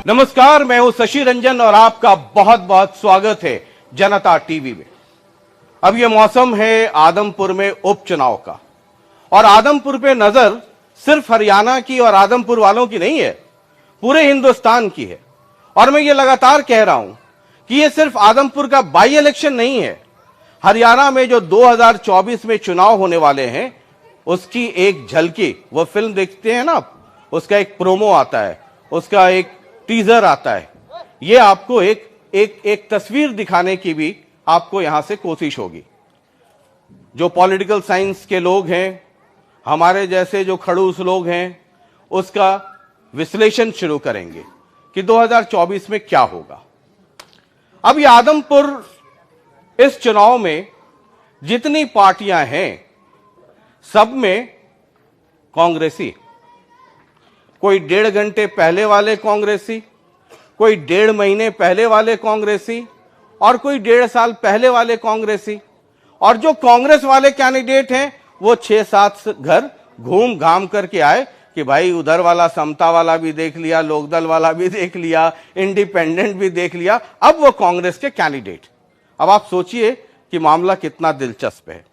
नमस्कार, मैं हूं शशि रंजन और आपका बहुत बहुत स्वागत है जनता टीवी में। अब यह मौसम है आदमपुर में उपचुनाव का और आदमपुर पे नजर सिर्फ हरियाणा की और आदमपुर वालों की नहीं है, पूरे हिंदुस्तान की है। और मैं ये लगातार कह रहा हूं कि ये सिर्फ आदमपुर का बाई इलेक्शन नहीं है। हरियाणा में जो 2024 में चुनाव होने वाले हैं उसकी एक झलकी, वो फिल्म देखते हैं ना आप, उसका एक प्रोमो आता है, उसका एक टीजर आता है। ये आपको एक तस्वीर दिखाने की भी आपको यहां से कोशिश होगी। जो पॉलिटिकल साइंस के लोग हैं, हमारे जैसे जो खड़ूस लोग हैं, उसका विश्लेषण शुरू करेंगे कि 2024 में क्या होगा। अब ये आदमपुर, इस चुनाव में जितनी पार्टियां हैं सब में कांग्रेसी, कोई 1.5 घंटे पहले वाले कांग्रेसी, कोई 1.5 महीने पहले वाले कांग्रेसी और कोई 1.5 साल पहले वाले कांग्रेसी। और जो कांग्रेस वाले कैंडिडेट हैं वो 6-7 घर घूम घाम करके आए कि भाई उधर वाला समता वाला भी देख लिया, लोकदल वाला भी देख लिया, इंडिपेंडेंट भी देख लिया, अब वो कांग्रेस के कैंडिडेट। अब आप सोचिए कि मामला कितना दिलचस्प है।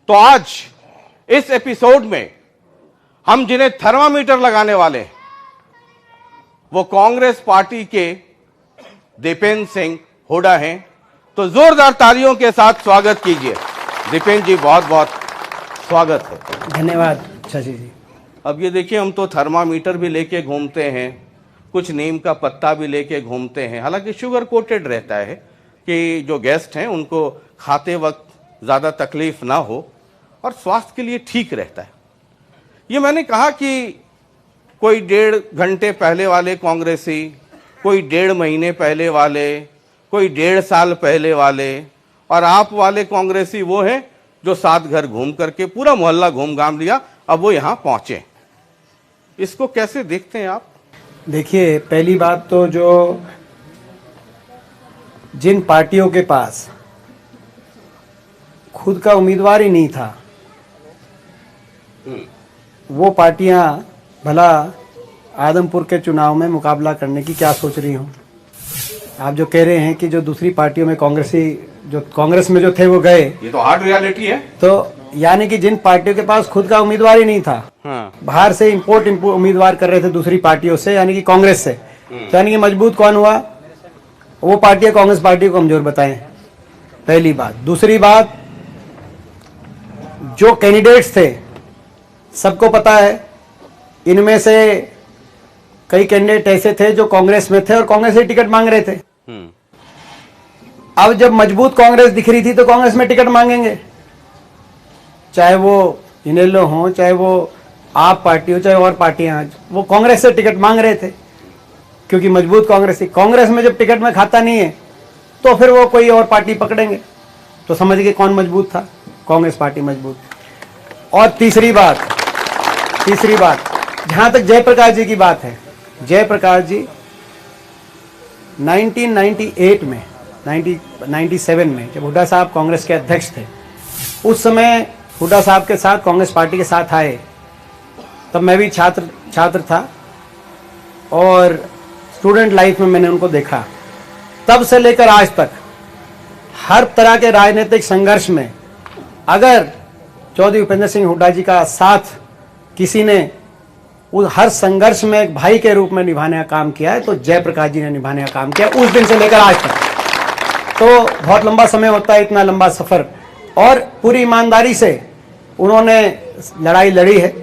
तो आज इस एपिसोड में हम जिन्हें थर्मामीटर लगाने वाले हैं वो कांग्रेस पार्टी के दीपेंद्र सिंह हुड्डा हैं। तो जोरदार तालियों के साथ स्वागत कीजिए। दीपेंद्र जी, बहुत बहुत स्वागत है। धन्यवाद शशि जी। अब ये देखिए, हम तो थर्मामीटर भी लेके घूमते हैं, कुछ नीम का पत्ता भी लेके घूमते हैं। हालांकि शुगर कोटेड रहता है कि जो गेस्ट हैं उनको खाते वक्त ज़्यादा तकलीफ ना हो और स्वास्थ्य के लिए ठीक रहता है। ये मैंने कहा कि कोई 1.5 घंटे पहले वाले कांग्रेसी, कोई 1.5 महीने पहले वाले, कोई 1.5 साल पहले वाले, और आप वाले कांग्रेसी वो हैं जो 7 घर घूम करके पूरा मोहल्ला घूम घाम लिया, अब वो यहां पहुंचे। इसको कैसे देखते हैं आप? देखिए, पहली बात तो जो जिन पार्टियों के पास खुद का उम्मीदवार ही नहीं था, वो पार्टियां भला आदमपुर के चुनाव में मुकाबला करने की क्या सोच रही हों। आप जो कह रहे हैं कि जो दूसरी पार्टियों में कांग्रेसी, जो कांग्रेस में जो थे वो गए, ये तो हार्ड रियलिटी है। तो यानी कि जिन पार्टियों के पास खुद का उम्मीदवार ही नहीं था, बाहर से इंपोर्ट उम्मीदवार कर रहे थे दूसरी पार्टियों से, यानी कि कांग्रेस से। तो यानी कि मजबूत कौन हुआ? वो पार्टियां कांग्रेस पार्टी को कमजोर बताएं, पहली बात। दूसरी बात, जो कैंडिडेट्स थे सबको पता है, इनमें से कई कैंडिडेट ऐसे थे जो कांग्रेस में थे और कांग्रेस से टिकट मांग रहे थे। अब जब मजबूत कांग्रेस दिख रही थी तो कांग्रेस में टिकट मांगेंगे, चाहे वो इनेलो हो, चाहे वो आप पार्टी हो, चाहे और पार्टियां। वो कांग्रेस से टिकट मांग रहे थे क्योंकि मजबूत कांग्रेस थी। कांग्रेस में जब टिकट में खाता नहीं है तो फिर वो कोई और पार्टी पकड़ेंगे। तो समझ गए कौन मजबूत था? कांग्रेस पार्टी मजबूत। और तीसरी बात, जहां तक जयप्रकाश जी की बात है, जयप्रकाश जी 1998 में, 1997 में जब हुड्डा साहब कांग्रेस के अध्यक्ष थे, उस समय हुड्डा साहब के साथ कांग्रेस पार्टी के साथ आए। तब मैं भी छात्र था और स्टूडेंट लाइफ में मैंने उनको देखा। तब से लेकर आज तक हर तरह के राजनीतिक संघर्ष में अगर चौधरी भूपेंद्र सिंह हुड्डा जी का साथ किसी ने उस हर संघर्ष में एक भाई के रूप में निभाने का काम किया है तो जयप्रकाश जी ने निभाने का काम किया, उस दिन से लेकर आज तक। तो बहुत लंबा समय होता है, इतना लंबा सफर, और पूरी ईमानदारी से उन्होंने लड़ाई लड़ी है।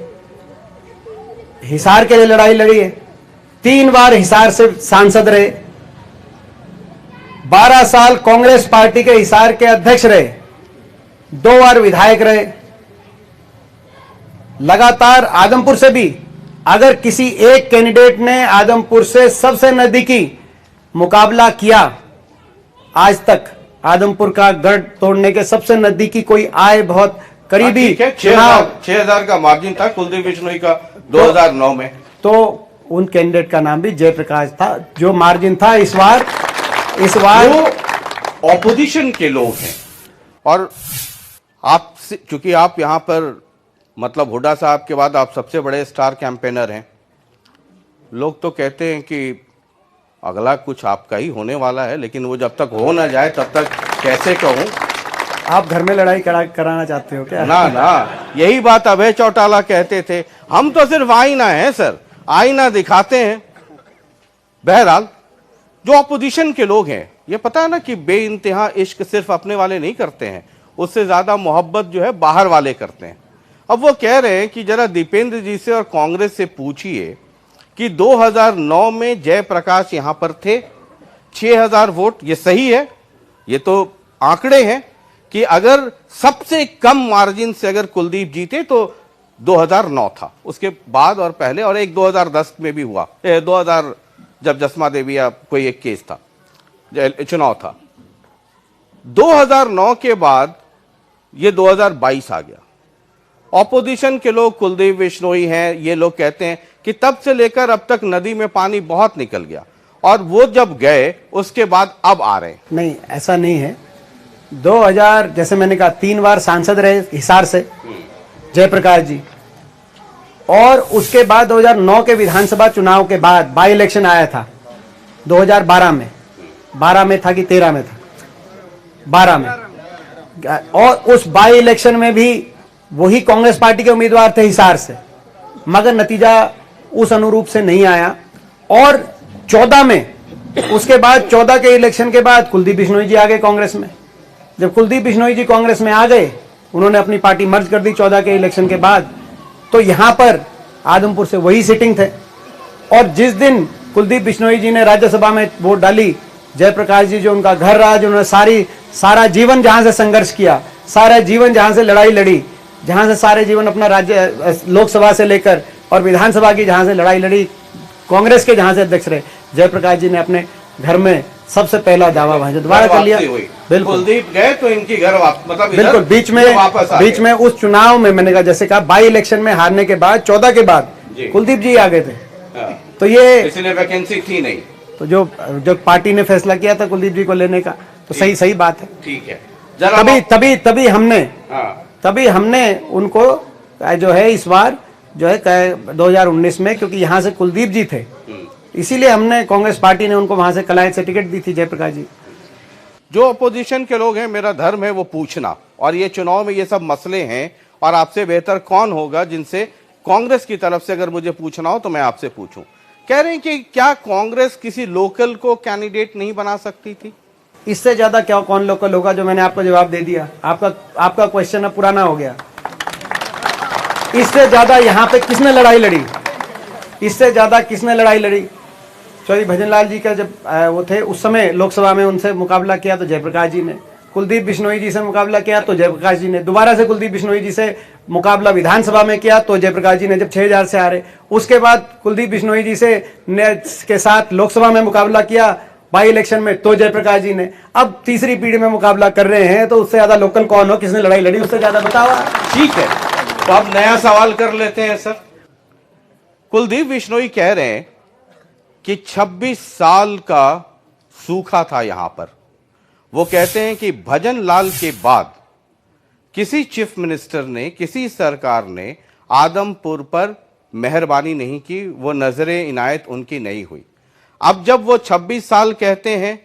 हिसार के लिए लड़ाई लड़ी है, 3 बार हिसार से सांसद रहे, 12 साल कांग्रेस पार्टी के हिसार के अध्यक्ष रहे, 2 बार विधायक रहे। लगातार आदमपुर से भी अगर किसी एक कैंडिडेट ने आदमपुर से सबसे नजदीकी मुकाबला किया, आज तक आदमपुर का गढ़ तोड़ने के सबसे नजदीकी कोई आए, बहुत करीबी 6,000 का मार्जिन था कुलदीप बिश्नोई का 2009 में। तो उन कैंडिडेट का नाम भी जयप्रकाश था। जो मार्जिन था इस बार ऑपोजिशन के लोग हैं। और आप, चूंकि आप यहां पर मतलब हुड्डा साहब के बाद आप सबसे बड़े स्टार कैंपेनर हैं, लोग तो कहते हैं कि अगला कुछ आपका ही होने वाला है, लेकिन वो जब तक हो ना जाए तब तक कैसे कहूं। आप घर में लड़ाई कराना चाहते हो क्या? ना ना, यही बात अभय चौटाला कहते थे, हम तो सिर्फ आईना है सर, आईना दिखाते हैं। बहरहाल जो ऑपोजिशन के लोग हैं, ये पता है ना कि बेइंतहा इश्क सिर्फ अपने वाले नहीं करते हैं, उससे ज्यादा मोहब्बत जो है बाहर वाले करते हैं। अब वो कह रहे हैं कि जरा दीपेंद्र जी से और कांग्रेस से पूछिए कि 2009 में जयप्रकाश यहां पर थे, 6000 वोट, ये सही है? ये तो आंकड़े हैं कि अगर सबसे कम मार्जिन से अगर कुलदीप जीते तो 2009 था, उसके बाद और पहले, और एक 2010 में भी हुआ, 2000 जब जसमा देवी या कोई एक केस था, चुनाव था। 2009 के बाद ये 2022 आ गया। ऑपोजिशन के लोग, कुलदीप बिश्नोई हैं, ये लोग कहते हैं कि तब से लेकर अब तक नदी में पानी बहुत निकल गया, और वो जब गए उसके बाद अब आ रहे हैं। नहीं, ऐसा नहीं है। 2000, जैसे मैंने कहा, 3 बार सांसद रहे हिसार से जयप्रकाश जी, और उसके बाद 2009 के विधानसभा चुनाव के बाद बाई इलेक्शन आया था 2012 में। 12 में था कि 13 में था? 12 में। और उस बाई इलेक्शन में भी वही कांग्रेस पार्टी के उम्मीदवार थे हिसार से, मगर नतीजा उस अनुरूप से नहीं आया। और 14 में, उसके बाद 14 के इलेक्शन के बाद कुलदीप बिश्नोई जी आ गए कांग्रेस में। जब कुलदीप बिश्नोई जी कांग्रेस में आ गए, उन्होंने अपनी पार्टी मर्ज कर दी 14 के इलेक्शन के बाद, तो यहां पर आदमपुर से वही सिटिंग थे। और जिस दिन कुलदीप बिश्नोई जी ने राज्यसभा में वोट डाली, जयप्रकाश जी जो उनका घर रहा, जिन्होंने सारा जीवन जहां से संघर्ष किया, सारा जीवन जहां से लड़ाई लड़ी, जहां से सारे जीवन अपना राज्य लोकसभा से लेकर और विधानसभा की जहां से लड़ाई लड़ी, कांग्रेस के जहां से अध्यक्ष रहे, जयप्रकाश जी ने अपने घर में सबसे पहला दावा वहां से दोबारा कर लिया। बिल्कुल, कुलदीप गए तो इनकी घर मतलब बिल्कुल बीच में उस चुनाव में, मैंने कहा जैसे कहा, बाई इलेक्शन में हारने के बाद 14 के बाद कुलदीप जी आ गए थे। तो ये इसलिए वैकेंसी थी नहीं, तो जो पार्टी ने फैसला किया था कुलदीप जी को लेने का, तो सही बात है। ठीक है। तभी हमने उनको जो है इस बार जो है 2019 में, क्योंकि यहाँ से कुलदीप जी थे, इसीलिए हमने, कांग्रेस पार्टी ने उनको वहां से कलायत से टिकट दी थी जयप्रकाश जी। जो अपोजिशन के लोग हैं, मेरा धर्म है वो पूछना, और ये चुनाव में ये सब मसले हैं, और आपसे बेहतर कौन होगा जिनसे कांग्रेस की तरफ से अगर मुझे पूछना हो तो मैं आपसे पूछूं। कह रहे हैं कि क्या कांग्रेस किसी लोकल को कैंडिडेट नहीं बना सकती थी? इससे ज्यादा क्या कौन लोकल होगा? जो मैंने आपको जवाब दे दिया, आपका क्वेश्चन अब पुराना हो गया। इससे ज्यादा यहाँ पे किसने लड़ाई लड़ी? इससे ज्यादा किसने लड़ाई लड़ी? चौधरी भजनलाल जी का जब वो थे, उस समय लोकसभा में उनसे मुकाबला किया तो जयप्रकाश जी ने, कुलदीप बिश्नोई जी से मुकाबला किया तो जयप्रकाश जी ने, दोबारा से कुलदीप बिश्नोई जी से मुकाबला विधानसभा में किया तो जयप्रकाश जी ने, जब 6000 से हारे। उसके बाद कुलदीप बिश्नोई जी से के साथ लोकसभा में मुकाबला किया बाई इलेक्शन में तो जयप्रकाश जी ने। अब तीसरी पीढ़ी में मुकाबला कर रहे हैं, तो उससे ज्यादा लोकल कौन हो, किसने लड़ाई लड़ी, उससे ज्यादा बताओ। ठीक है, तो अब नया सवाल कर लेते हैं सर। कुलदीप बिश्नोई कह रहे हैं कि 26 साल का सूखा था यहां पर। वो कहते हैं कि भजन लाल के बाद किसी चीफ मिनिस्टर ने, किसी सरकार ने आदमपुर पर मेहरबानी नहीं की, वो नजरे इनायत उनकी नहीं हुई। अब जब वो 26 साल कहते हैं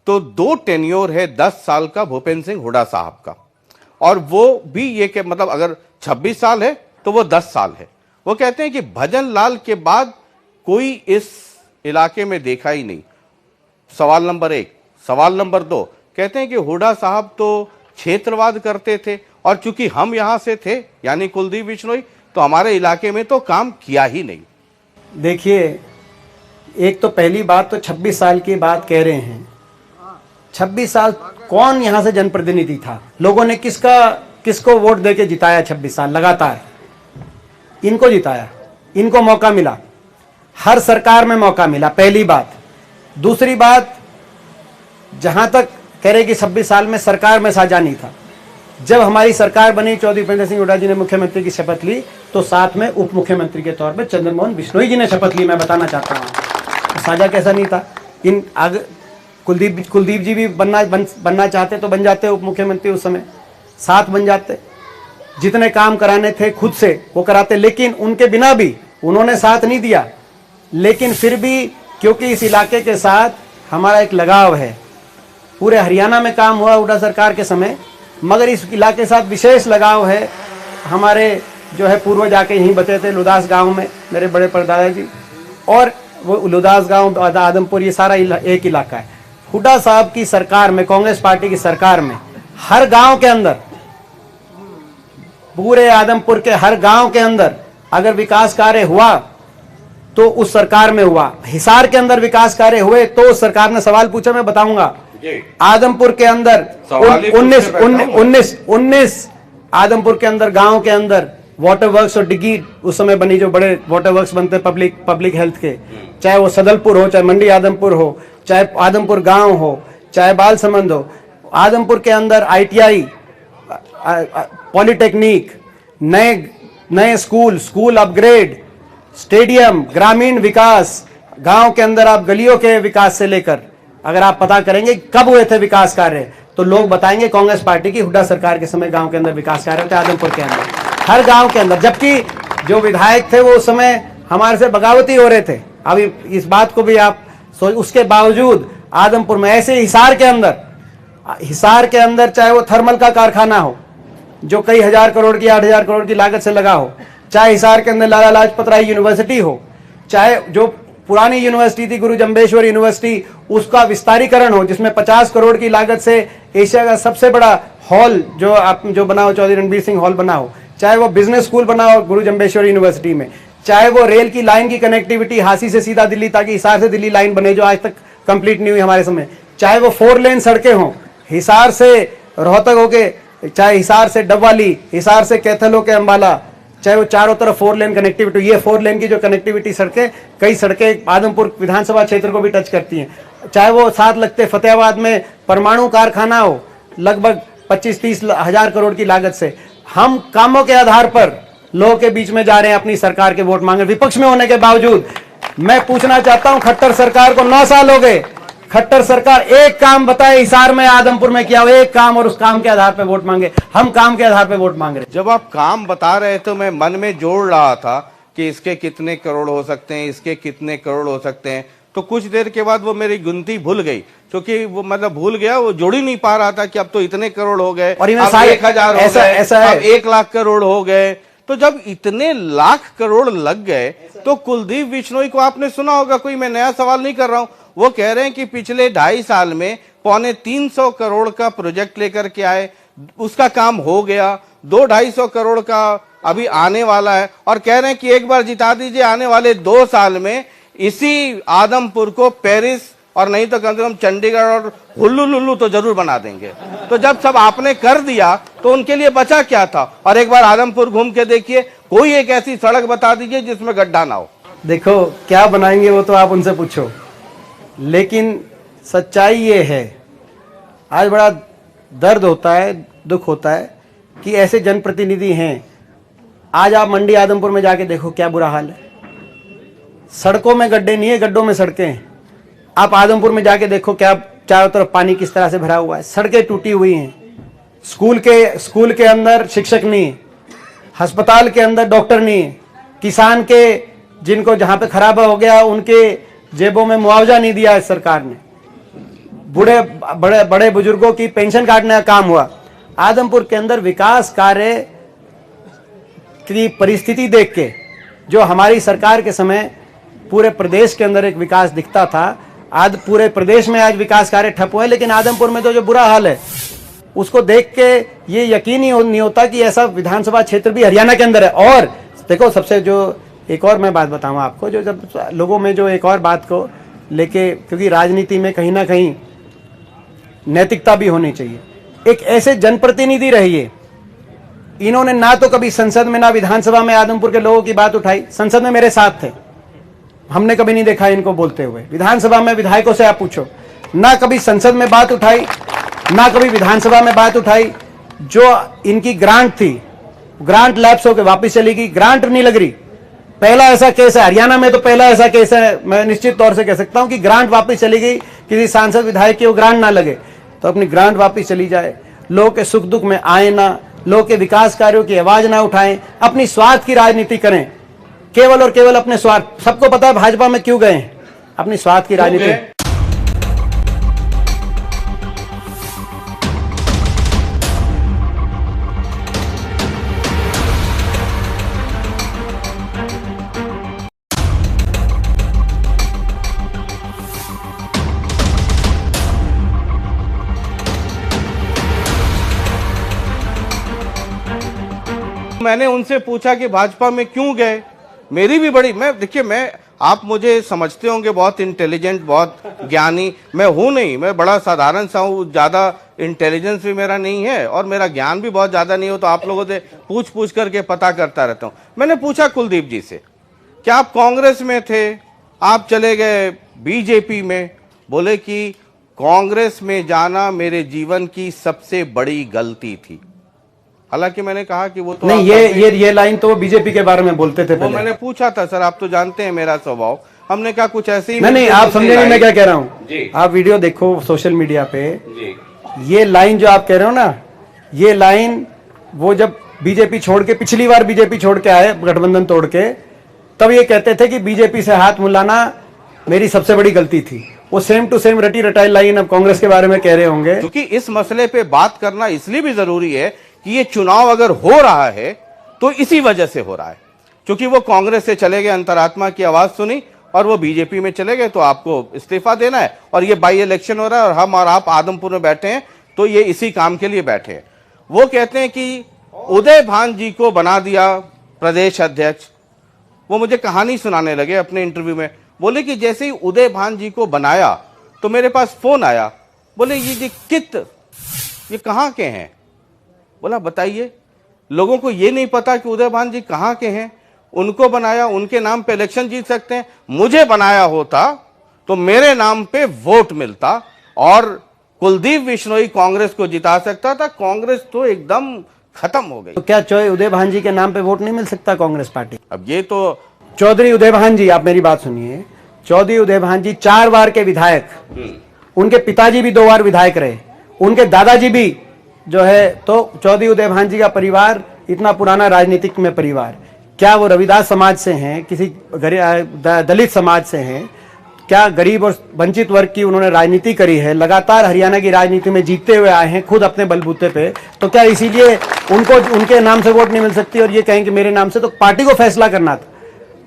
तो 2 टेन्योर है 10 साल का भूपेंद्र सिंह हुड्डा साहब का, और वो भी ये कि मतलब अगर 26 साल है तो वो 10 साल है। वो कहते हैं कि भजन लाल के बाद कोई इस इलाके में देखा ही नहीं। सवाल नंबर 1। सवाल नंबर 2, कहते हैं कि हुड्डा साहब तो क्षेत्रवाद करते थे, और चूंकि हम यहां से थे, यानी कुलदीप बिश्नोई, तो हमारे इलाके में तो काम किया ही नहीं। देखिए, एक तो पहली बात तो 26 साल की बात कह रहे हैं। 26 साल कौन यहां से जनप्रतिनिधि था? लोगों ने किसको वोट देके जिताया? 26 साल लगातार इनको जिताया, इनको मौका मिला, हर सरकार में मौका मिला, पहली बात। दूसरी बात, जहां तक कह रहे कि 26 साल में सरकार में साझा नहीं था। जब हमारी सरकार बनी, चौधरी भूपेंद्र सिंह हुड्डा जी ने मुख्यमंत्री की शपथ ली, तो साथ में उप मुख्यमंत्री के तौर पर चंद्रमोहन बिश्नोई जी ने शपथ ली। मैं बताना चाहता हूँ, तो साझा कैसा नहीं था। इन आगे कुलदीप जी भी बनना चाहते तो बन जाते उप मुख्यमंत्री, उस समय साथ बन जाते, जितने काम कराने थे खुद से वो कराते, लेकिन उनके बिना भी उन्होंने साथ नहीं दिया। लेकिन फिर भी क्योंकि इस इलाके के साथ हमारा एक लगाव है। पूरे हरियाणा में काम हुआ हुड्डा सरकार के समय, मगर इस इलाके के साथ विशेष लगाव है। हमारे जो है पूर्वज आके यहीं बचे थे लुदास गांव में, मेरे बड़े परदादा जी, और वो लुदास गांव, आदमपुर, ये सारा एक इलाका है। हुड्डा साहब की सरकार में, कांग्रेस पार्टी की सरकार में, हर गांव के अंदर, पूरे आदमपुर के हर गांव के अंदर अगर विकास कार्य हुआ तो उस सरकार में हुआ। हिसार के अंदर विकास कार्य हुए तो उस सरकार ने, सवाल पूछा मैं बताऊंगा। आदमपुर के अंदर 19 आदमपुर के अंदर, गांव के अंदर वाटर वर्क्स और डिग्गी उस समय बनी, जो बड़े वाटर वर्क्स बनते पब्लिक हेल्थ के, चाहे वो सदलपुर हो, चाहे मंडी आदमपुर हो, चाहे आदमपुर गांव हो, चाहे बालसमंद हो। आदमपुर के अंदर ITI, पॉलिटेक्निक, नए स्कूल अपग्रेड, स्टेडियम, ग्रामीण विकास, गांव के अंदर आप गलियों के विकास से लेकर, अगर आप पता करेंगे कब हुए थे विकास कार्य, तो लोग बताएंगे कांग्रेस पार्टी की हुड्डा सरकार के समय गांव के अंदर विकास कार्य थे, आदमपुर के अंदर, हर गांव के अंदर। जबकि जो विधायक थे वो उस समय हमारे से बगावती हो रहे थे। अभी इस बात को भी आप सोच, उसके बावजूद आदमपुर में, ऐसे हिसार के अंदर चाहे वो थर्मल का कारखाना हो जो कई हजार करोड़ की, 8,000 करोड़ की लागत से लगा हो, चाहे हिसार के अंदर लाला लाजपत राय यूनिवर्सिटी हो, चाहे जो पुरानी यूनिवर्सिटी थी गुरु जम्बेश्वर यूनिवर्सिटी, उसका विस्तारीकरण हो जिसमें 50 करोड़ की लागत से एशिया का सबसे बड़ा हॉल जो बना हो, चौधरी रणबीर सिंह हॉल बना हो, चाहे वो बिजनेस स्कूल बना हो गुरु जम्बेश्वर यूनिवर्सिटी में, चाहे वो रेल की लाइन की कनेक्टिविटी हांसी से सीधा दिल्ली, ताकि हिसार से दिल्ली लाइन बने जो आज तक कंप्लीट नहीं हुई हमारे समय, चाहे वो 4 लेन सड़कें हों हिसार से रोहतक होके, चाहे हिसार से डबवाली, हिसार से कैथल होके अंबाला, चाहे वो चारों तरफ 4 लेन कनेक्टिविटी। ये 4 लेन की जो कनेक्टिविटी सड़कें, कई सड़कें आदमपुर विधानसभा क्षेत्र को भी टच करती हैं। चाहे वो साथ लगते फतेहाबाद में परमाणु कारखाना हो, लगभग 25-30 हजार करोड़ की लागत से। हम कामों के आधार पर लोगों के बीच में जा रहे हैं अपनी सरकार के वोट मांगे, विपक्ष में होने के बावजूद। मैं पूछना चाहता हूं, खट्टर सरकार को 9 साल हो गए, खट्टर सरकार एक काम बताए हिसार में, आदमपुर में किया हो एक काम, और उस काम के आधार पर वोट मांगे। हम काम के आधार पर वोट मांग रहे। जब आप काम बता रहे तो मैं मन में जोड़ रहा था कि इसके कितने करोड़ हो सकते हैं, इसके कितने करोड़ हो सकते हैं, तो कुछ देर के बाद वो मेरी गिनती भूल गई, क्योंकि वो मतलब भूल गया, वो जोड़ ही नहीं पा रहा था कि अब तो इतने करोड़ हो गए, और अब 1,000 हो गए, अब 1 लाख करोड़ हो गए। तो जब इतने लाख करोड़ लग गए तो कुलदीप बिश्नोई को आपने सुना होगा, कोई मैं नया सवाल नहीं कर रहा हूं, वो कह रहे हैं कि पिछले 2.5 साल में 250 करोड़ का प्रोजेक्ट लेकर के आए, उसका काम हो गया, 200-250 करोड़ का अभी आने वाला है, और कह रहे हैं कि एक बार जिता दीजिए, आने वाले 2 साल में इसी आदमपुर को पेरिस और नहीं तो कम से कम चंडीगढ़ और हुल्लू लुल्लू तो जरूर बना देंगे। तो जब सब आपने कर दिया तो उनके लिए बचा क्या था? और एक बार आदमपुर घूम के देखिए, कोई एक ऐसी सड़क बता दीजिए जिसमें गड्ढा ना हो। देखो क्या बनाएंगे वो तो आप उनसे पूछो, लेकिन सच्चाई ये है, आज बड़ा दर्द होता है, दुख होता है कि ऐसे जनप्रतिनिधि हैं। आज आप मंडी आदमपुर में जाके देखो क्या बुरा हाल है, सड़कों में गड्ढे नहीं है, गड्ढों में सड़कें हैं। आप आदमपुर में जाके देखो क्या चारों तरफ पानी किस तरह से भरा हुआ है, सड़कें टूटी हुई हैं, स्कूल के अंदर शिक्षक नहीं है, अस्पताल के अंदर डॉक्टर नहीं है, किसान के जिनको जहां पे खराबा हो गया उनके जेबों में मुआवजा नहीं दिया है सरकार ने, बड़े बुजुर्गों की पेंशन काटने का काम हुआ। आदमपुर के अंदर विकास कार्य की परिस्थिति देख के जो हमारी सरकार के समय पूरे प्रदेश के अंदर एक विकास दिखता था, आज पूरे प्रदेश में आज विकास कार्य ठप हुए, लेकिन आदमपुर में तो जो बुरा हाल है उसको देख के ये यकीन ही नहीं होता कि ऐसा विधानसभा क्षेत्र भी हरियाणा के अंदर है। और देखो सबसे जो एक और मैं बात बताऊं आपको, जो जब लोगों में जो एक और बात को लेके, क्योंकि राजनीति में कहीं ना कहीं नैतिकता भी होनी चाहिए, एक ऐसे जनप्रतिनिधि रहिए, इन्होंने ना तो कभी संसद में ना विधानसभा में आदमपुर के लोगों की बात उठाई। संसद में मेरे साथ थे, हमने कभी नहीं देखा इनको बोलते हुए। विधानसभा में विधायकों से आप पूछो, ना कभी संसद में बात उठाई, ना कभी विधानसभा में बात उठाई। जो इनकी ग्रांट थी, ग्रांट लैप्स होकर वापस चली गई, ग्रांट नहीं लग रही। पहला ऐसा केस है हरियाणा में, तो पहला ऐसा केस है, मैं निश्चित तौर से कह सकता हूं कि ग्रांट वापस चली गई, किसी सांसद विधायक की वो ग्रांट ना लगे, तो अपनी ग्रांट वापस चली जाए। लोगों के सुख दुख में आए ना, लोगों के विकास कार्यों की आवाज ना उठाएं, अपनी स्वार्थ की राजनीति करें, केवल और केवल अपने स्वार्थ। सबको पता है भाजपा में क्यों गए हैं, अपनी स्वार्थ की राजनीति। मैंने उनसे पूछा कि भाजपा में क्यों गए। मेरी भी बड़ी, देखिए आप मुझे समझते होंगे बहुत इंटेलिजेंट, बहुत ज्ञानी। मैं हूं नहीं, मैं बड़ा साधारण सा हूं, ज्यादा इंटेलिजेंस भी मेरा नहीं है और मेरा ज्ञान भी बहुत ज्यादा नहीं हो, तो आप लोगों से पूछ पूछ करके पता करता रहता हूं। मैंने पूछा कुलदीप जी से कि आप कांग्रेस में थे, आप चले गए बीजेपी में। बोले कि कांग्रेस में जाना मेरे जीवन की सबसे बड़ी गलती थी। हालांकि मैंने कहा कि वो तो नहीं, ये लाइन तो बीजेपी के बारे में बोलते थे। वो मैंने पूछा था, सर आप तो जानते हैं मेरा स्वभाव। हमने कहा कुछ ऐसे ही। नहीं, आप समझे मैं क्या कह रहा हूँ। आप वीडियो देखो सोशल मीडिया पे, ये लाइन जो आप कह रहे हो ना, ये लाइन वो जब बीजेपी छोड़ के, पिछली बार बीजेपी छोड़ के आए गठबंधन तोड़ के, तब ये कहते थे कि बीजेपी से हाथ मिलाना मेरी सबसे बड़ी गलती थी। वो सेम टू सेम रटी रटाई लाइन अब कांग्रेस के बारे में कह रहे होंगे। क्योंकि इस मसले पे बात करना इसलिए भी जरूरी है कि ये चुनाव अगर हो रहा है तो इसी वजह से हो रहा है, क्योंकि वो कांग्रेस से चले गए, अंतरात्मा की आवाज सुनी और वो बीजेपी में चले गए, तो आपको इस्तीफा देना है। और ये बाई इलेक्शन हो रहा है और हम और आप आदमपुर में बैठे हैं, तो ये इसी काम के लिए बैठे हैं। वो कहते हैं कि उदय भान जी को बना दिया प्रदेश अध्यक्ष। वो मुझे कहानी सुनाने लगे अपने इंटरव्यू में। बोले कि जैसे ही उदय भान जी को बनाया तो मेरे पास फोन आया। बोले ये कित, ये कहाँ के हैं? बोला बताइए, लोगों को ये नहीं पता कि उदय भान जी कहाँ के हैं। उनको बनाया, उनके नाम पे इलेक्शन जीत सकते हैं। मुझे बनाया होता तो मेरे नाम पे वोट मिलता और कुलदीप बिश्नोई कांग्रेस को जिता सकता था। कांग्रेस तो एकदम खत्म हो गई। तो क्या उदय भान जी के नाम पे वोट नहीं मिल सकता कांग्रेस पार्टी? अब ये तो चौधरी उदय भान जी, आप मेरी बात सुनिए, चौधरी उदय भान जी 4 बार के विधायक, उनके पिताजी भी 2 बार विधायक रहे, उनके दादाजी भी जो है। तो चौधरी उदय भान जी का परिवार इतना पुराना राजनीतिक में परिवार, क्या वो रविदास समाज से हैं, किसी दलित समाज से हैं? क्या गरीब और वंचित वर्ग की उन्होंने राजनीति करी है, लगातार हरियाणा की राजनीति में जीतते हुए आए हैं खुद अपने बलबूते पे। तो क्या इसीलिए उनको उनके नाम से वोट नहीं मिल सकती और ये कहें कि मेरे नाम से? तो पार्टी को फैसला करना था,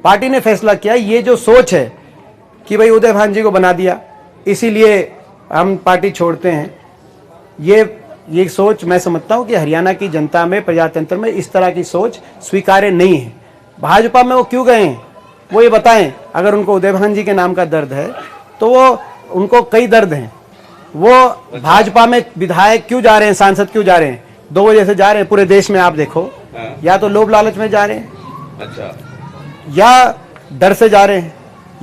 पार्टी ने फैसला किया। ये जो सोच है कि भाई उदय भान जी को बना दिया इसीलिए हम पार्टी छोड़ते हैं, ये सोच मैं समझता हूं कि हरियाणा की जनता में, प्रजातंत्र में इस तरह की सोच स्वीकार्य नहीं है। भाजपा में वो क्यों गए हैं वो ये बताएं। अगर उनको उदय भान जी के नाम का दर्द है तो वो, उनको कई दर्द हैं, वो भाजपा में विधायक क्यों जा रहे हैं, सांसद क्यों जा रहे हैं? 2 वजह से जा रहे हैं पूरे देश में। आप देखो, या तो लोभ लालच में जा रहे हैं, अच्छा, या डर से जा रहे हैं।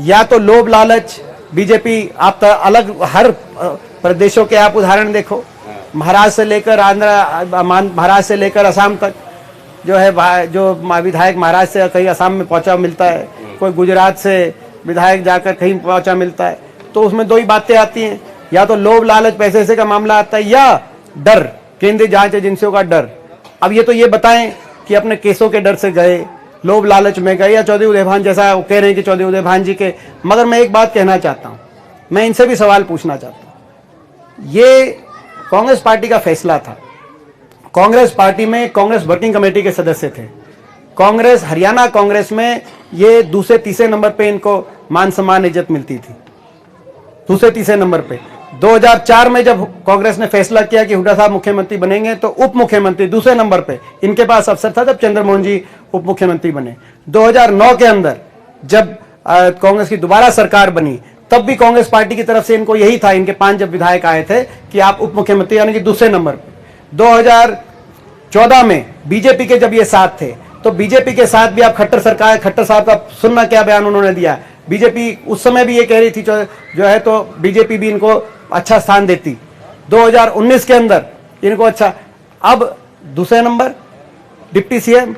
या तो लोभ लालच, बीजेपी, आप अलग हर प्रदेशों के आप उदाहरण देखो, महाराष्ट्र से लेकर महाराष्ट्र से लेकर असम तक जो है, जो विधायक महाराष्ट्र से कहीं असम में पहुंचा मिलता है, कोई गुजरात से विधायक जाकर कहीं पहुंचा मिलता है। तो उसमें 2 ही बातें आती हैं, या तो लोभ लालच पैसे से का मामला आता है, या डर, केंद्रीय जांच एजेंसियों का डर। अब ये तो ये बताएं कि अपने केसों के डर से गए, लोभ लालच में गए, या चौधरी उदय भान जैसा वो कह रहे हैं कि चौधरी उदय भान जी के। मगर मैं एक बात कहना चाहता हूं, मैं इनसे भी सवाल पूछना चाहता हूं। ये कांग्रेस पार्टी का फैसला था। कांग्रेस पार्टी में कांग्रेस वर्किंग कमेटी के सदस्य थे। कांग्रेस, हरियाणा कांग्रेस में ये दूसरे तीसरे नंबर पे इनको मान सम्मान इज्जत मिलती थी, दूसरे तीसरे नंबर पे। 2004 में जब कांग्रेस ने फैसला किया कि हुड्डा साहब मुख्यमंत्री बनेंगे, तो उप मुख्यमंत्री दूसरे नंबर पे इनके पास अवसर था जब चंद्रमोहन जी उप मुख्यमंत्री बने। 2009 के अंदर जब कांग्रेस की दोबारा सरकार बनी, तब भी कांग्रेस पार्टी की तरफ से इनको यही था, इनके 5 जब विधायक आए थे कि आप उप मुख्यमंत्री यानी कि दूसरे नंबर पे। 2014 में बीजेपी के जब ये साथ थे, तो बीजेपी के साथ भी आप खट्टर साहब का सुनना क्या बयान उन्होंने दिया। बीजेपी उस समय भी ये कह रही थी जो है, तो बीजेपी भी इनको अच्छा स्थान देती। 2019 के अंदर इनको अच्छा, अब दूसरे नंबर डिप्टी सीएम।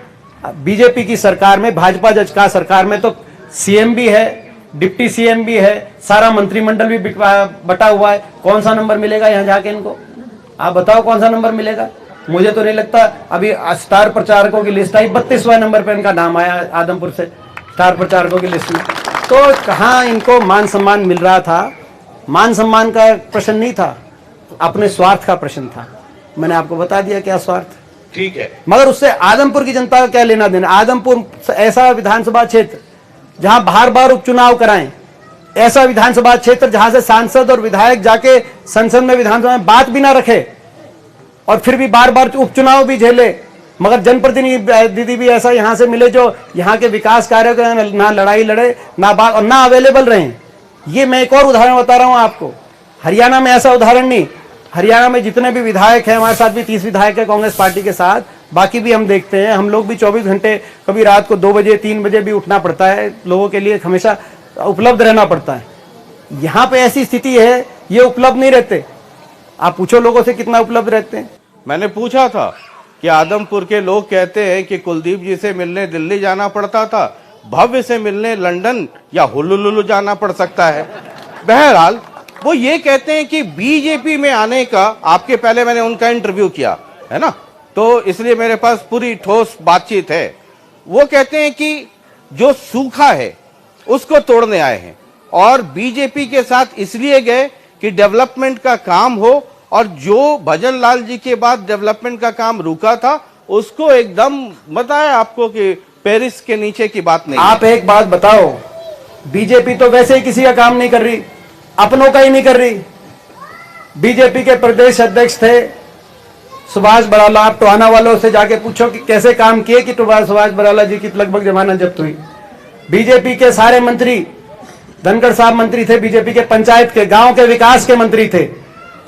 बीजेपी की सरकार में, भाजपा जज का सरकार में तो सीएम भी है, डिप्टी सीएम भी है, सारा मंत्रिमंडल भी बटा हुआ है। कौन सा नंबर मिलेगा यहां जाके इनको? आप बताओ कौन सा नंबर मिलेगा? मुझे तो नहीं लगता। अभी स्टार प्रचारकों की लिस्ट आई, 32वें नंबर पे इनका नाम आया आदमपुर से स्टार प्रचारकों की लिस्ट में। तो कहाँ इनको मान सम्मान मिल रहा था? मान सम्मान का प्रश्न नहीं था, अपने स्वार्थ का प्रश्न था। मैंने आपको बता दिया क्या स्वार्थ। ठीक है, मगर उससे आदमपुर की जनता का क्या लेना देना? आदमपुर ऐसा विधानसभा क्षेत्र जहां बार बार उपचुनाव कराएं, ऐसा विधानसभा क्षेत्र जहां से सांसद और विधायक जाके संसद में विधानसभा में बात भी ना रखे और फिर भी बार बार उपचुनाव भी झेले, मगर जनप्रतिनिधि दीदी भी ऐसा यहां से मिले जो यहां के विकास कार्यों के ना लड़ाई लड़े, ना बात और ना अवेलेबल रहे। ये मैं एक और उदाहरण बता रहा हूं आपको। हरियाणा में ऐसा उदाहरण नहीं। हरियाणा में जितने भी विधायक हैं, हमारे साथ भी 30 विधायक है कांग्रेस पार्टी के साथ, बाकी भी हम देखते हैं। हम लोग भी 24 घंटे, कभी रात को 2 बजे 3 बजे भी उठना पड़ता है, लोगों के लिए हमेशा उपलब्ध रहना पड़ता है। यहाँ पे ऐसी स्थिति है, ये उपलब्ध नहीं रहते। आप पूछो लोगों से कितना उपलब्ध रहते हैं। मैंने पूछा था कि आदमपुर के लोग कहते हैं कि कुलदीप जी से मिलने दिल्ली जाना पड़ता था, भव्य से मिलने लंदन या हुलुलुलु जाना पड़ सकता है। बहरहाल वो ये कहते हैं कि बीजेपी में आने का, आपके पहले मैंने उनका इंटरव्यू किया है ना, तो इसलिए मेरे पास पूरी ठोस बातचीत है। वो कहते हैं कि जो सूखा है उसको तोड़ने आए हैं और बीजेपी के साथ इसलिए गए कि डेवलपमेंट का काम हो, और जो भजन लाल जी के बाद डेवलपमेंट का काम रुका था उसको एकदम बताया आपको कि पेरिस के नीचे की बात नहीं। आप एक बात बताओ, बीजेपी तो वैसे ही किसी का काम नहीं कर रही, अपनों का ही नहीं कर रही। बीजेपी के प्रदेश अध्यक्ष थे सुभाष बराला। आप टोहाना वालों से जाके पूछो कि कैसे काम किए कि सुभाष बराला जी की लगभग जमानत जब्त हुई। बीजेपी के सारे मंत्री, धनखड़ साहब मंत्री थे बीजेपी के, पंचायत के, गांव के विकास के मंत्री थे।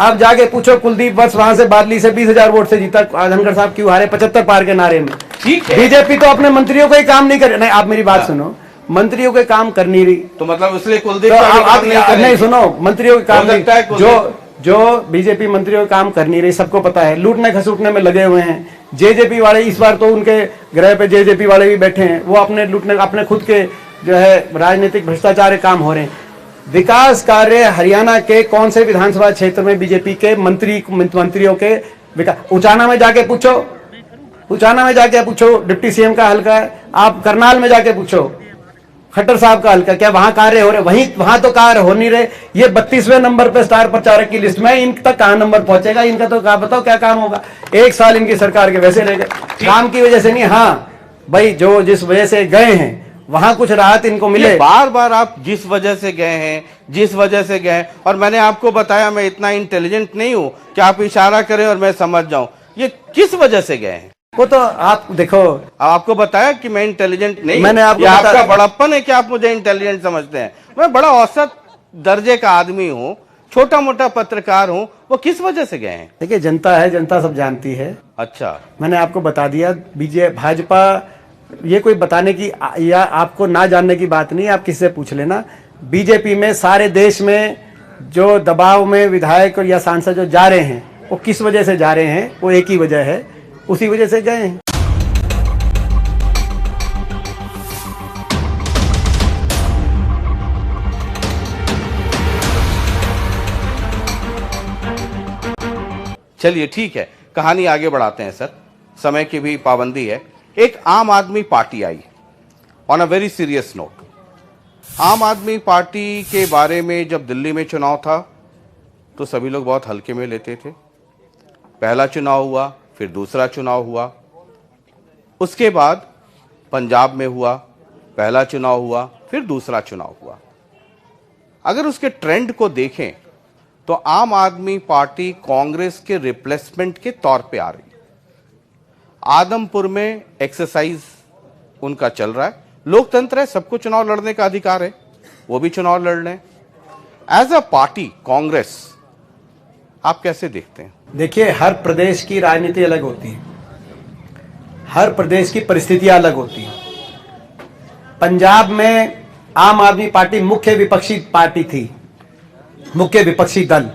आप जाके पूछो कुलदीप वर्ष वहां से बादली से 20,000 वोट से जीता, धनखड़ साहब क्यों हारे 75 पार के नारे में। ठीक है, बीजेपी तो अपने मंत्रियों को ही काम नहीं कर, नहीं आप मेरी बात सुनो, मंत्रियों के काम कर नहीं रही, तो मतलब इसलिए कुलदीप तो का भी काम नहीं नहीं सुनो, मंत्रियों के काम सकता है नहीं, जो बीजेपी मंत्रियों का काम कर नहीं रही, सबको पता है, लूटने खसूटने में लगे हुए हैं। जेजेपी वाले इस बार तो उनके ग्रह पे जेजेपी वाले भी बैठे हैं, वो अपने लूटने, अपने खुद के जो है राजनीतिक भ्रष्टाचार काम हो रहे हैं। विकास कार्य हरियाणा के कौन से विधानसभा क्षेत्र में बीजेपी के मंत्रियों के विकास, उचाना में जाके पूछो, उचाना में जाके पूछो, डिप्टी सीएम का हल्का है। आप करनाल में जाके पूछो, खट्टर साहब का हल्का, क्या वहां कार्य हो रहे? वहां तो कार्य हो नहीं रहे। ये 32वें नंबर पे स्टार प्रचारक की लिस्ट में, इन तक कहां नंबर पहुंचेगा इनका? तो क्या बताओ क्या काम होगा? 1 साल इनकी सरकार के वैसे रह गए, काम की वजह से नहीं। हाँ भाई, जो जिस वजह से गए हैं वहां कुछ राहत इनको मिले। बार बार आप जिस वजह से गए हैं, जिस वजह से गए, और मैंने आपको बताया मैं इतना इंटेलिजेंट नहीं हूं कि आप इशारा करें और मैं समझ जाऊं। ये किस वजह से गए हैं वो तो आप देखो, आपको बताया कि मैं इंटेलिजेंट नहीं, मैंने आपको आपका बड़प्पन है कि आप मुझे इंटेलिजेंट समझते हैं। मैं बड़ा औसत दर्जे का आदमी हूँ, छोटा मोटा पत्रकार हूँ। वो किस वजह से गए हैं? देखिए जनता है, जनता सब जानती है। अच्छा, मैंने आपको बता दिया, भाजपा, ये कोई बताने की या आपको ना जानने की बात नहीं, आप किससे पूछ लेना। बीजेपी में सारे देश में जो दबाव में विधायक या सांसद जो जा रहे हैं, वो किस वजह से जा रहे हैं? वो एक ही वजह है, उसी वजह से गए हैं। चलिए ठीक है, कहानी आगे बढ़ाते हैं सर, समय की भी पाबंदी है। एक आम आदमी party I on a very serious note. आम आदमी पार्टी के बारे में जब दिल्ली में चुनाव था तो सभी लोग बहुत हल्के में लेते थे। पहला चुनाव हुआ, फिर दूसरा चुनाव हुआ, उसके बाद पंजाब में हुआ, पहला चुनाव हुआ, फिर दूसरा चुनाव हुआ। अगर उसके ट्रेंड को देखें तो आम आदमी पार्टी कांग्रेस के रिप्लेसमेंट के तौर पे आ रही है। आदमपुर में एक्सरसाइज उनका चल रहा है। लोकतंत्र है, सबको चुनाव लड़ने का अधिकार है, वो भी चुनाव लड़ लें। एज अ पार्टी कांग्रेस आप कैसे देखते हैं? देखिए, हर प्रदेश की राजनीति अलग होती है, हर प्रदेश की परिस्थितियां अलग होती हैं। पंजाब में आम आदमी पार्टी मुख्य विपक्षी पार्टी थी, मुख्य विपक्षी दल,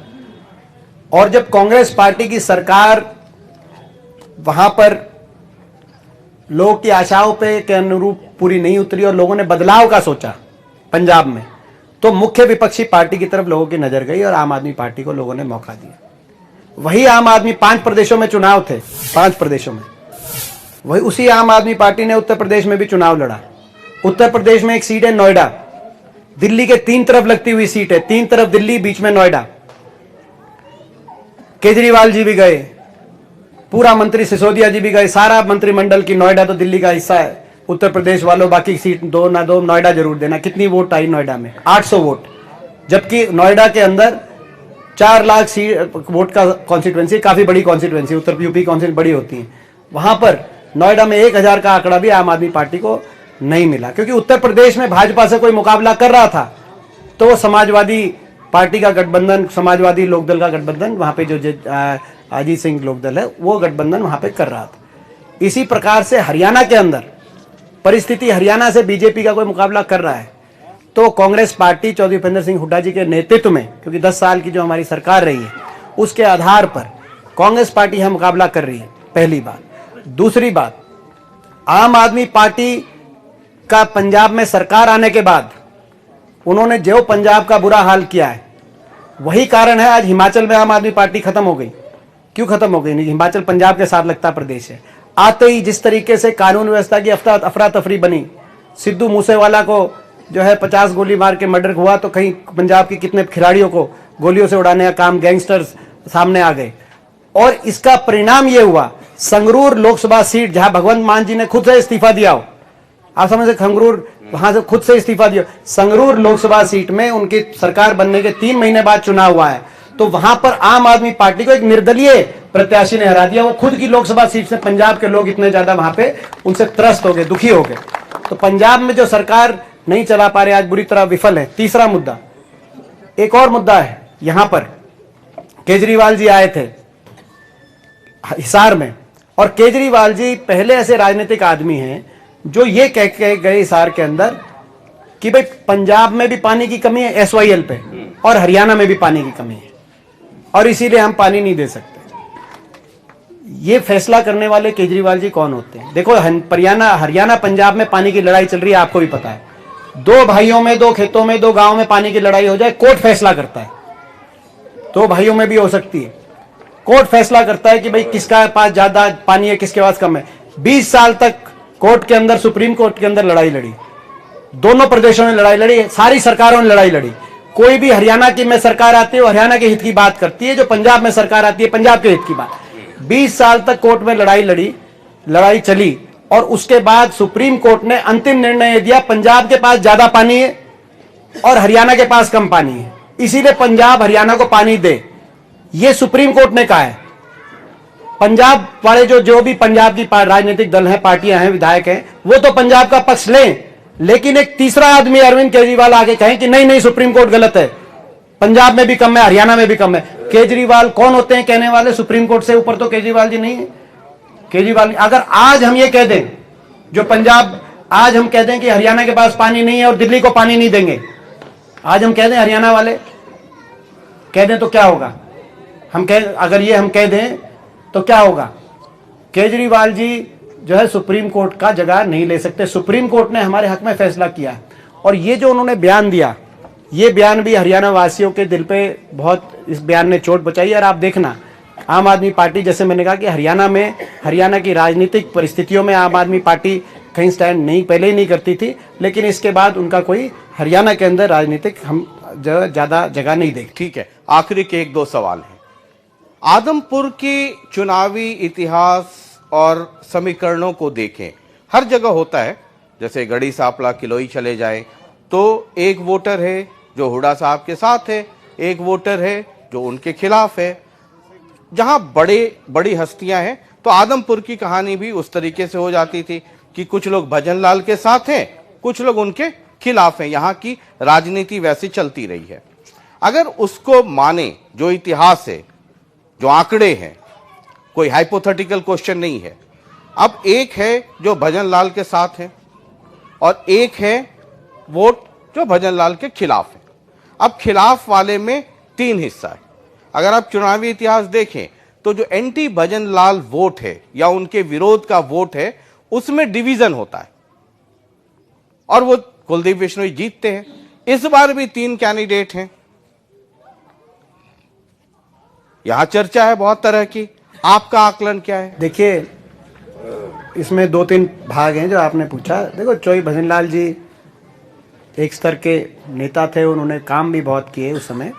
और जब कांग्रेस पार्टी की सरकार वहां पर लोगों की आशाओं पे के अनुरूप पूरी नहीं उतरी और लोगों ने बदलाव का सोचा पंजाब में, तो मुख्य विपक्षी पार्टी की तरफ लोगों की नजर गई और आम आदमी पार्टी को लोगों ने मौका दिया। वही आम आदमी, 5 प्रदेशों में चुनाव थे, 5 प्रदेशों में, वही उसी आम आदमी पार्टी ने उत्तर प्रदेश में भी चुनाव लड़ा। उत्तर प्रदेश में एक सीट है नोएडा, दिल्ली के 3 तरफ लगती हुई सीट है, 3 तरफ दिल्ली, बीच में नोएडा। केजरीवाल जी भी गए, पूरा मंत्री सिसोदिया जी भी गए, सारा मंत्रिमंडल की, नोएडा तो दिल्ली का हिस्सा है। उत्तर प्रदेश वालों बाकी सीट दो ना दो, नोएडा जरूर देना। कितनी वोट आई नोएडा में? 800 वोट, जबकि नोएडा के अंदर 4 लाख सीट वोट का कॉन्स्टिट्यूएंसी, काफी बड़ी कॉन्स्टिट्यूएंसी, उत्तर यूपी कॉन्स्टिट्यूएंसी बड़ी होती है। वहां पर नोएडा में 1000 का आंकड़ा भी आम आदमी पार्टी को नहीं मिला, क्योंकि उत्तर प्रदेश में भाजपा से कोई मुकाबला कर रहा था तो वो समाजवादी पार्टी का गठबंधन, समाजवादी लोकदल का गठबंधन, वहां पे जो अजीत सिंह लोकदल है वो गठबंधन वहां पे कर रहा था। इसी प्रकार से हरियाणा के अंदर परिस्थिति, हरियाणा से बीजेपी का कोई मुकाबला कर रहा है तो कांग्रेस पार्टी चौधरी भूपेंद्र सिंह हुड्डा जी के नेतृत्व में, क्योंकि 10 साल की जो हमारी सरकार रही है उसके आधार पर कांग्रेस पार्टी यहां मुकाबला कर रही है, पहली बात। दूसरी बात, आम आदमी पार्टी का पंजाब में सरकार आने के बाद उन्होंने जो पंजाब का बुरा हाल किया है, वही कारण है आज हिमाचल में आम आदमी पार्टी खत्म हो गई। क्यों खत्म हो गई? नहीं, हिमाचल पंजाब के साथ लगता प्रदेश है। आते ही जिस तरीके से कानून व्यवस्था की अफरा तफरी बनी, सिद्धू मूसेवाला को जो है 50 गोली मार के मर्डर हुआ, तो कहीं पंजाब के कितने खिलाड़ियों को गोलियों से उड़ाने का काम, गैंगस्टर्स सामने आ गए। और इसका परिणाम यह हुआ, संगरूर लोकसभा सीट जहां भगवंत मान जी ने खुद से इस्तीफा दिया हो, आप समझ सकते, संगरूर वहां से खुद से इस्तीफा दिया, संगरूर लोकसभा सीट में उनकी सरकार बनने के 3 महीने बाद चुनाव हुआ है, तो वहां पर आम आदमी पार्टी को एक निर्दलीय प्रत्याशी ने हरा दिया। वो खुद की लोकसभा सीट से पंजाब के लोग इतने ज्यादा वहां पे उनसे त्रस्त हो गए, दुखी हो गए। तो पंजाब में जो सरकार नहीं चला पा रहे, आज बुरी तरह विफल है। तीसरा मुद्दा, एक और मुद्दा है, यहां पर केजरीवाल जी आए थे हिसार में, और केजरीवाल जी पहले ऐसे राजनीतिक आदमी हैं जो ये कह के गए हिसार के अंदर कि भाई पंजाब में भी पानी की कमी है एसवाईएल पे, और हरियाणा में भी पानी की कमी है, और इसीलिए हम पानी नहीं दे सकते। ये फैसला करने वाले केजरीवाल जी कौन होते हैं? देखो, हरियाणा पंजाब में पानी की लड़ाई चल रही है, आपको भी पता है। 2 भाइयों में, 2 खेतों में, 2 गांव में पानी की लड़ाई हो जाए, कोर्ट फैसला करता है। 2 भाइयों में भी हो सकती है, कोर्ट फैसला करता है कि भाई किसका पास ज्यादा पानी है, किसके पास कम है। 20 साल तक कोर्ट के अंदर, सुप्रीम कोर्ट के अंदर लड़ाई लड़ी, दोनों प्रदेशों ने लड़ाई लड़ी, सारी सरकारों ने लड़ाई लड़ी। कोई भी हरियाणा की में सरकार आती है वो हरियाणा के हित की बात करती है, जो पंजाब में सरकार आती है पंजाब के हित की बात। 20 साल तक कोर्ट में लड़ाई चली, और उसके बाद सुप्रीम कोर्ट ने अंतिम निर्णय दिया, पंजाब के पास ज्यादा पानी है और हरियाणा के पास कम पानी है, इसीलिए पंजाब हरियाणा को पानी दे। यह सुप्रीम कोर्ट ने कहा है। पंजाब वाले जो भी पंजाब की राजनीतिक दल हैं, पार्टियां हैं, विधायक हैं, वो तो पंजाब का पक्ष लें, लेकिन एक तीसरा आदमी अरविंद केजरीवाल आगे कहें कि नहीं नहीं, सुप्रीम कोर्ट गलत है, पंजाब में भी कम है, हरियाणा में भी कम है। केजरीवाल कौन होते हैं कहने वाले? सुप्रीम कोर्ट से ऊपर तो केजरीवाल जी नहीं है। केजरीवाल, अगर आज हम ये कह दें, जो पंजाब, आज हम कह दें कि हरियाणा के पास पानी नहीं है और दिल्ली को पानी नहीं देंगे, आज हम कह दें, हरियाणा वाले कह दें, तो क्या होगा? अगर ये हम कह दें तो क्या होगा? केजरीवाल जी जो है सुप्रीम कोर्ट का जगह नहीं ले सकते। सुप्रीम कोर्ट ने हमारे हक में फैसला किया, और ये जो उन्होंने बयान दिया, ये बयान भी हरियाणा वासियों के दिल पे बहुत, इस बयान ने चोट बचाई। और आप देखना, आम आदमी पार्टी, जैसे मैंने कहा कि हरियाणा की राजनीतिक परिस्थितियों में आम आदमी पार्टी कहीं स्टैंड नहीं, पहले ही नहीं करती थी, लेकिन इसके बाद उनका कोई हरियाणा के अंदर राजनीतिक हम ज्यादा जगह नहीं देखते। ठीक है, आखिरी के 1-2 सवाल हैं। आदमपुर की चुनावी इतिहास और समीकरणों को देखें, हर जगह होता है, जैसे गढ़ी सांपला, किलोई चले जाएं तो एक वोटर है जो हुड्डा साहब के साथ है, एक वोटर है जो उनके खिलाफ है। जहां बड़ी हस्तियां हैं, तो आदमपुर की कहानी भी उस तरीके से हो जाती थी कि कुछ लोग भजन लाल के साथ हैं, कुछ लोग उनके खिलाफ हैं। यहां की राजनीति वैसे चलती रही है। अगर उसको माने, जो इतिहास है, जो आंकड़े हैं, कोई हाइपोथेटिकल क्वेश्चन नहीं है। अब एक है जो भजन लाल के साथ है, और एक है वोट जो भजन लाल के खिलाफ है। अब खिलाफ वाले में 3 हिस्सा है। अगर आप चुनावी इतिहास देखें तो जो एंटी भजन लाल वोट है या उनके विरोध का वोट है, उसमें डिवीजन होता है, और वो कुलदीप बिश्नोई जीतते हैं। इस बार भी 3 कैंडिडेट हैं। यहां चर्चा है बहुत तरह की, आपका आकलन क्या है? देखिए, इसमें 2-3 भाग हैं जो आपने पूछा। देखो, चौधरी भजन लाल जी एक स्तर के नेता थे, उन्होंने काम भी बहुत किए उस समय,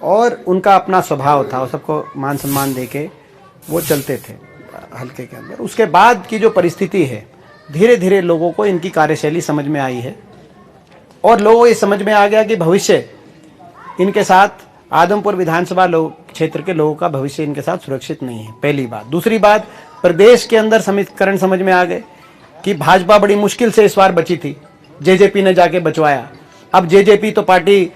और उनका अपना स्वभाव था, वो सबको मान सम्मान देके वो चलते थे हल्के के अंदर। उसके बाद की जो परिस्थिति है, धीरे धीरे लोगों को इनकी कार्यशैली समझ में आई है और लोगों को ये समझ में आ गया कि भविष्य इनके साथ आदमपुर विधानसभा क्षेत्र के लोगों का भविष्य इनके साथ सुरक्षित नहीं है, पहली बात। दूसरी बात, प्रदेश के अंदर समीकरण समझ में आ गए कि भाजपा बड़ी मुश्किल से इस बार बची थी, जेजेपी ने जाके बचवाया। अब जेजेपी तो पार्टी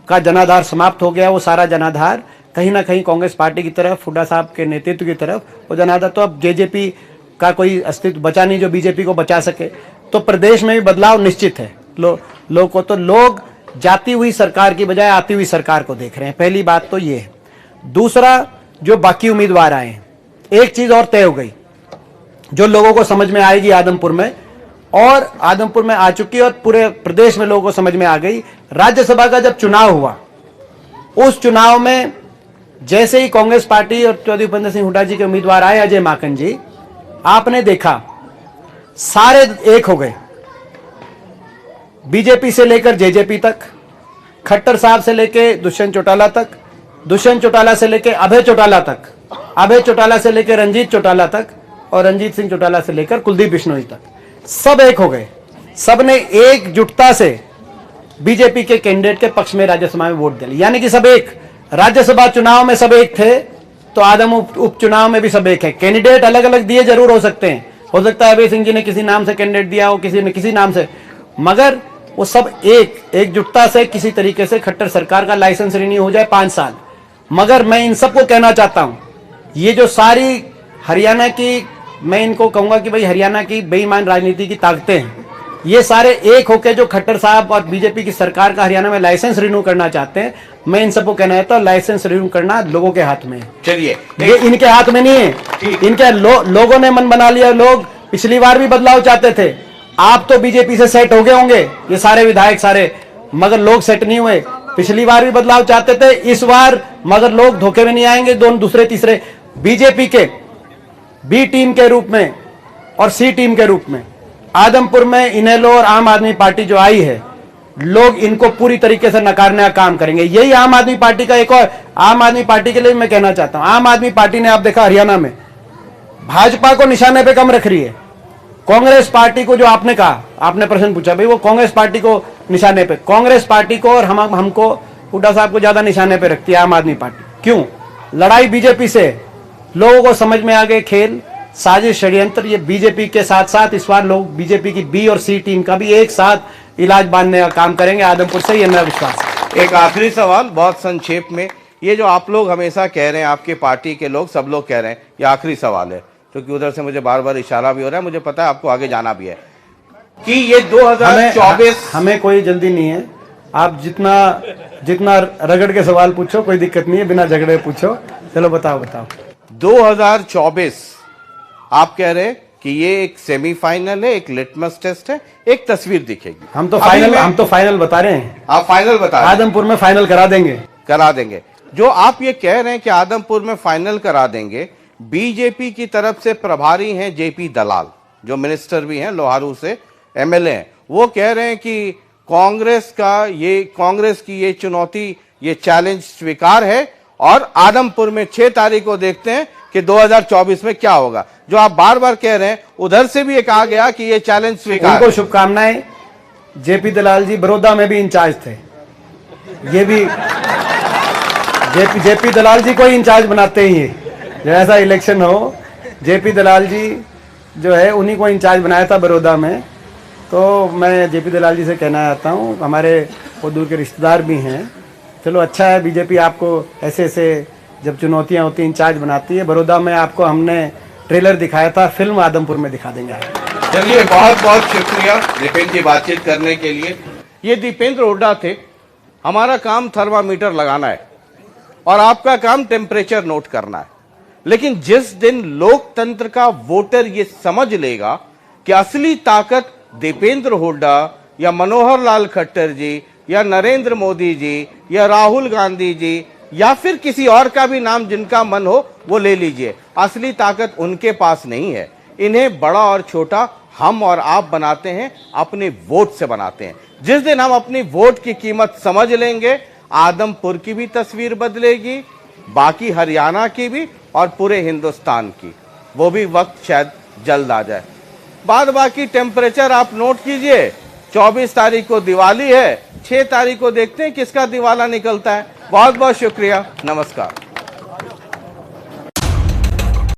का जनाधार समाप्त हो गया, वो सारा जनाधार कहीं ना कहीं कांग्रेस पार्टी की तरफ, हुड्डा साहब के नेतृत्व की तरफ वो जनाधार, तो अब जेजेपी का कोई अस्तित्व बचा नहीं जो बीजेपी को बचा सके। तो प्रदेश में भी बदलाव निश्चित है। लोग जाती हुई सरकार की बजाय आती हुई सरकार को देख रहे हैं, पहली बात तो ये है। दूसरा, जो बाकी उम्मीदवार आए हैं, एक चीज और तय हो गई जो लोगों को समझ में आएगी आदमपुर में, और आदमपुर में आ चुकी है और पूरे प्रदेश में लोगों को समझ में आ गई। राज्यसभा का जब चुनाव हुआ, उस चुनाव में जैसे ही कांग्रेस पार्टी और चौधरी भूपेंद्र सिंह हुड्डा जी के उम्मीदवार आए, अजय माकन जी, आपने देखा सारे एक हो गए, बीजेपी से लेकर जेजेपी तक, खट्टर साहब से लेकर दुष्यंत चौटाला तक, दुष्यंत चौटाला से लेकर अभय चौटाला तक, अभय चौटाला से लेकर रंजीत चौटाला तक, और रंजीत सिंह चौटाला से लेकर कुलदीप बिश्नोई तक, सब एक हो गए। सब ने एकजुटता से बीजेपी के कैंडिडेट के पक्ष में राज्यसभा में वोट दिया, यानी कि सब एक। राज्यसभा चुनाव में सब एक थे, तो आदम उपचुनाव में भी सब एक है। कैंडिडेट अलग अलग दिए जरूर हो सकते हैं, हो सकता है अभय सिंह जी ने किसी नाम से कैंडिडेट दिया हो, किसी ने किसी नाम से, मगर वो सब एकजुटता से किसी तरीके से खट्टर सरकार का लाइसेंस रिन्यू हो जाए 5 साल। मगर मैं इन सबको कहना चाहता हूं, ये जो सारी हरियाणा की, मैं इनको कहूंगा कि भाई हरियाणा की बेईमान राजनीति की ताकतें हैं, ये सारे एक होकर जो खट्टर साहब और बीजेपी की सरकार का हरियाणा में लाइसेंस रिन्यू करना चाहते हैं, मैं इन सबको कहना चाहता हूं, लाइसेंस रिन्यू करना लोगों के हाथ में है। चलिए, ये इनके हाथ में नहीं है, इनके लोगों ने मन बना लिया। लोग पिछली बार भी बदलाव चाहते थे, आप तो बीजेपी से सेट हो गए होंगे, ये सारे विधायक सारे, मगर लोग सेट नहीं हुए। पिछली बार भी बदलाव चाहते थे, इस बार मगर लोग धोखे में नहीं आएंगे। दोनों दूसरे तीसरे बीजेपी के बी टीम के रूप में और सी टीम के रूप में आदमपुर में इनेलो और आम आदमी पार्टी जो आई है, लोग इनको पूरी तरीके से नकारने का काम करेंगे। यही आम आदमी पार्टी का एक और, आम आदमी पार्टी के लिए मैं कहना चाहता हूं, आम आदमी पार्टी ने आप देखा हरियाणा में भाजपा को निशाने पे कम रख रही है, कांग्रेस पार्टी को, जो आपने कहा, आपने प्रश्न पूछा भाई, वो कांग्रेस पार्टी को निशाने पे, कांग्रेस पार्टी को और हमको, हुड्डा साहब को ज्यादा निशाने पे रखती है आम आदमी पार्टी। क्यों? लड़ाई बीजेपी से। लोगों को समझ में आ गए खेल, साजिश, षड्यंत्र। ये बीजेपी के साथ साथ इस बार लोग बीजेपी की बी और सी टीम का भी एक साथ इलाज बांधने का काम करेंगे आदमपुर से, ये मेरा विश्वास है। एक आखिरी सवाल, बहुत संक्षेप में, ये जो आप लोग हमेशा कह रहे हैं, आपके पार्टी के लोग सब लोग कह रहे हैं, ये आखिरी सवाल है, क्योंकि उधर से मुझे बार बार इशारा भी हो रहा है, मुझे पता है आपको आगे जाना भी है, कि ये 2024 हमें कोई जल्दी नहीं है। आप जितना रगड़ के सवाल पूछो, कोई दिक्कत नहीं है, बिना झगड़े पूछो। चलो बताओ 2024 आप कह रहे हैं कि ये एक सेमीफाइनल है, एक लिटमस टेस्ट है, एक तस्वीर दिखेगी। हम तो फाइनल बता रहे हैं। आप फाइनल बता रहे हैं? आदमपुर में फाइनल करा देंगे। जो आप ये कह रहे हैं कि आदमपुर में फाइनल करा देंगे, बीजेपी की तरफ से प्रभारी हैं जेपी दलाल, जो मिनिस्टर भी हैं, लोहारू से एमएलए हैं, वो कह रहे हैं कि कांग्रेस की ये चुनौती, ये चैलेंज स्वीकार है, और आदमपुर में 6 तारीख को देखते हैं कि 2024 में क्या होगा। जो आप बार बार कह रहे हैं, उधर से भी ये कहा गया कि ये चैलेंज स्वीकार। उनको शुभकामनाएं। जेपी दलाल जी बड़ौदा में भी इंचार्ज थे, ये भी जेपी दलाल जी को ही इंचार्ज बनाते ही है, जैसा इलेक्शन हो, जेपी दलाल जी जो है उन्हीं को इंचार्ज बनाया था बड़ौदा में। तो मैं जेपी दलाल जी से कहना चाहता हूँ, हमारे वो दूर के रिश्तेदार भी हैं, चलो अच्छा है, बीजेपी आपको ऐसे ऐसे जब चुनौतियां होती हैं इंचार्ज बनाती है। बड़ौदा में आपको हमने ट्रेलर दिखाया था, फिल्म आदमपुर में दिखा देंगे। चलिए, बहुत बहुत शुक्रिया दीपेंद्र जी बातचीत करने के लिए। ये दीपेंद्र हुड्डा थे। हमारा काम थर्मामीटर लगाना है और आपका काम टेम्परेचर नोट करना है, लेकिन जिस दिन लोकतंत्र का वोटर ये समझ लेगा कि असली ताकत दीपेंद्र हुड्डा या मनोहर लाल खट्टर जी या नरेंद्र मोदी जी या राहुल गांधी जी या फिर किसी और का भी नाम जिनका मन हो वो ले लीजिए, असली ताकत उनके पास नहीं है। इन्हें बड़ा और छोटा हम और आप बनाते हैं, अपने वोट से बनाते हैं। जिस दिन हम अपनी वोट की कीमत समझ लेंगे, आदमपुर की भी तस्वीर बदलेगी, बाकी हरियाणा की भी और पूरे हिंदुस्तान की। वो भी वक्त शायद जल्द आ जाए। बाद बाकी टेम्परेचर आप नोट कीजिए। 24 तारीख को दिवाली है, 6 तारीख को देखते हैं किसका दिवाला निकलता है। बहुत बहुत शुक्रिया, नमस्कार।